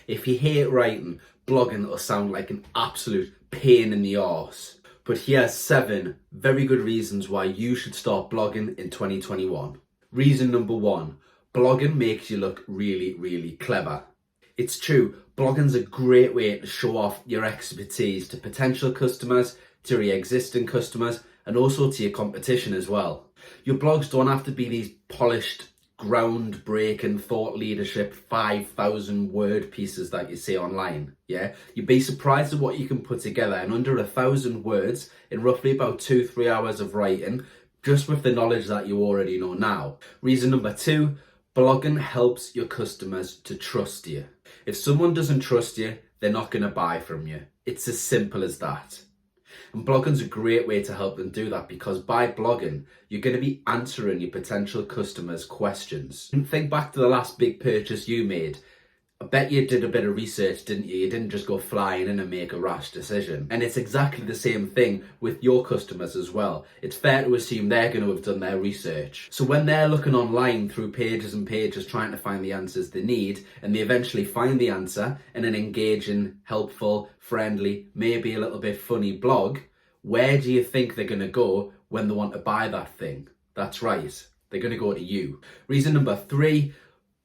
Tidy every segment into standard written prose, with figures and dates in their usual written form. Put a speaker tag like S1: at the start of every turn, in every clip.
S1: If you hate writing, blogging will sound like an absolute pain in the arse. But here's 7 very good reasons why you should start blogging in 2021. Reason number 1, blogging makes you look really, really clever. It's true, blogging's a great way to show off your expertise to potential customers, to your existing customers, and also to your competition as well. Your blogs don't have to be these polished, groundbreaking thought leadership 5,000 word pieces that you see online. Yeah, you'd be surprised at what you can put together in under 1,000 words in roughly about 2-3 hours of writing, just with the knowledge that you already know now. Reason number 2, blogging helps your customers to trust you. If someone doesn't trust you, they're not going to buy from you. It's as simple as that. And blogging's a great way to help them do that, because by blogging, you're going to be answering your potential customers' questions. And think back to the last big purchase you made. I bet you did a bit of research, didn't you? You didn't just go flying in and make a rash decision. And it's exactly the same thing with your customers as well. It's fair to assume they're going to have done their research. So when they're looking online through pages and pages trying to find the answers they need, and they eventually find the answer in an engaging, helpful, friendly, maybe a little bit funny blog, where do you think they're going to go when they want to buy that thing? That's right, they're going to go to you. Reason number 3,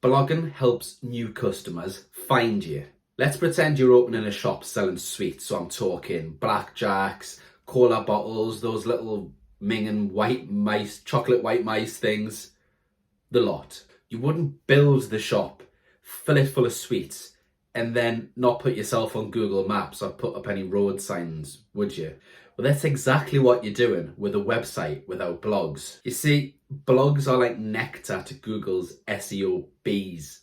S1: blogging helps new customers find you. Let's pretend you're opening a shop selling sweets. So I'm talking blackjacks, cola bottles, those little minging white mice, chocolate white mice things, the lot. You wouldn't build the shop, fill it full of sweets, and then not put yourself on Google Maps or put up any road signs, would you? Well, that's exactly what you're doing with a website without blogs. You see, blogs are like nectar to Google's SEO bees.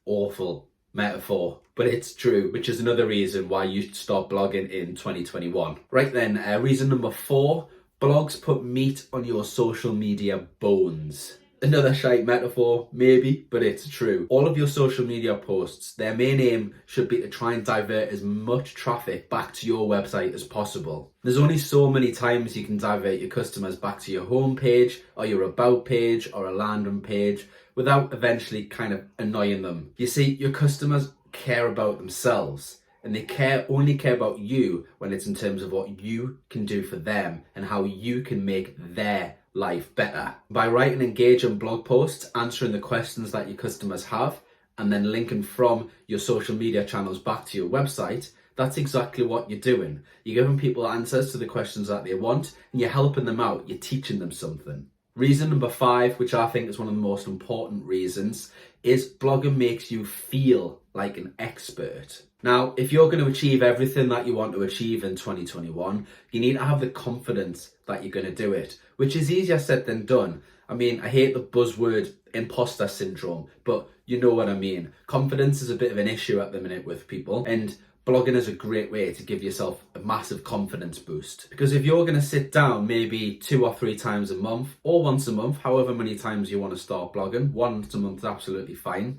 S1: Awful metaphor, but it's true, which is another reason why you should start blogging in 2021. Right then, reason number 4, blogs put meat on your social media bones. Another shite metaphor, maybe, but it's true. All of your social media posts, their main aim should be to try and divert as much traffic back to your website as possible. There's only so many times you can divert your customers back to your homepage or your about page or a landing page without eventually kind of annoying them. You see, your customers care about themselves, and they only care about you when it's in terms of what you can do for them and how you can make their life better. By writing engaging blog posts, answering the questions that your customers have, and then linking from your social media channels back to your website, that's exactly what you're doing. You're giving people answers to the questions that they want, and you're helping them out, you're teaching them something. Reason number 5, which I think is one of the most important reasons, is blogging makes you feel like an expert. Now, if you're going to achieve everything that you want to achieve in 2021, you need to have the confidence that you're going to do it, which is easier said than done. I mean, I hate the buzzword imposter syndrome, but you know what I mean. Confidence is a bit of an issue at the minute with people, and blogging is a great way to give yourself a massive confidence boost. Because if you're going to sit down maybe 2 or 3 times a month, or once a month, however many times you want to start blogging, once a month is absolutely fine.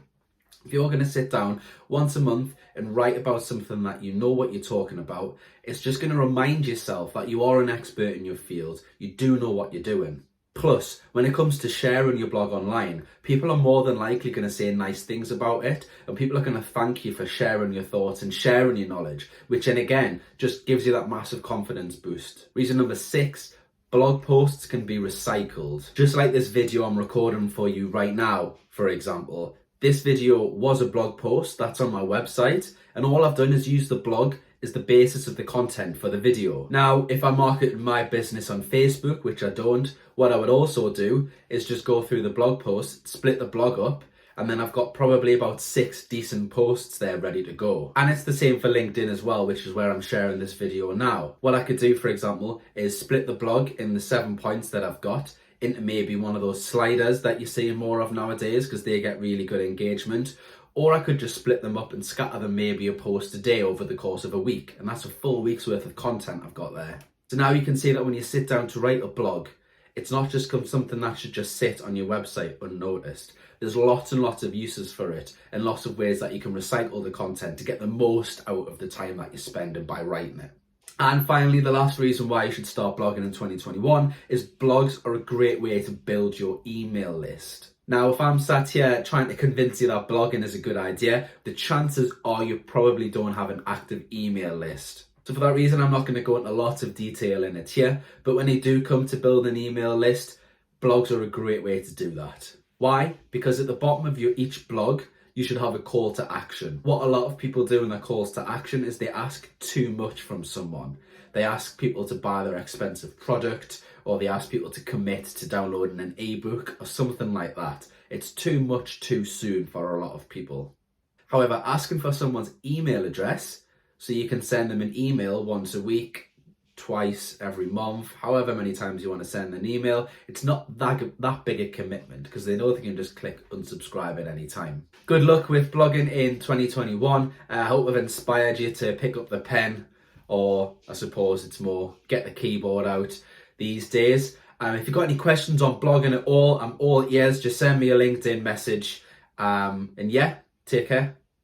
S1: If you're going to sit down once a month and write about something that you know what you're talking about, it's just going to remind yourself that you are an expert in your field. You do know what you're doing. Plus, when it comes to sharing your blog online, people are more than likely going to say nice things about it, and people are going to thank you for sharing your thoughts and sharing your knowledge, which then again just gives you that massive confidence boost. Reason number 6, blog posts can be recycled. Just like this video I'm recording for you right now, for example. This video was a blog post that's on my website, and all I've done is use the blog as the basis of the content for the video. Now, if I marketed my business on Facebook, which I don't, what I would also do is just go through the blog post, split the blog up, and then I've got probably about 6 decent posts there ready to go. And it's the same for LinkedIn as well, which is where I'm sharing this video now. What I could do, for example, is split the blog in the 7 points that I've got into maybe one of those sliders that you're seeing more of nowadays because they get really good engagement. Or I could just split them up and scatter them maybe a post a day over the course of a week. And that's a full week's worth of content I've got there. So now you can see that when you sit down to write a blog, it's not just something that should just sit on your website unnoticed. There's lots and lots of uses for it and lots of ways that you can recycle the content to get the most out of the time that you're spending by writing it. And finally, the last reason why you should start blogging in 2021 is blogs are a great way to build your email list. Now, if I'm sat here trying to convince you that blogging is a good idea, the chances are you probably don't have an active email list. So for that reason, I'm not going to go into lots of detail in it here, but when you do come to build an email list, blogs are a great way to do that. Why? Because at the bottom of each blog, you should have a call to action. What a lot of people do in their calls to action is they ask too much from someone. They ask people to buy their expensive product, or they ask people to commit to downloading an ebook or something like that. It's too much too soon for a lot of people. However, asking for someone's email address so you can send them an email once a week, twice every month, however many times you want to send an email, it's not that big a commitment because they know they can just click unsubscribe at any time. Good luck with blogging in 2021. I hope I've inspired you to pick up the pen, or I suppose it's more get the keyboard out these days. If you've got any questions on blogging at all, I'm all ears. Just send me a LinkedIn message. And yeah, take care.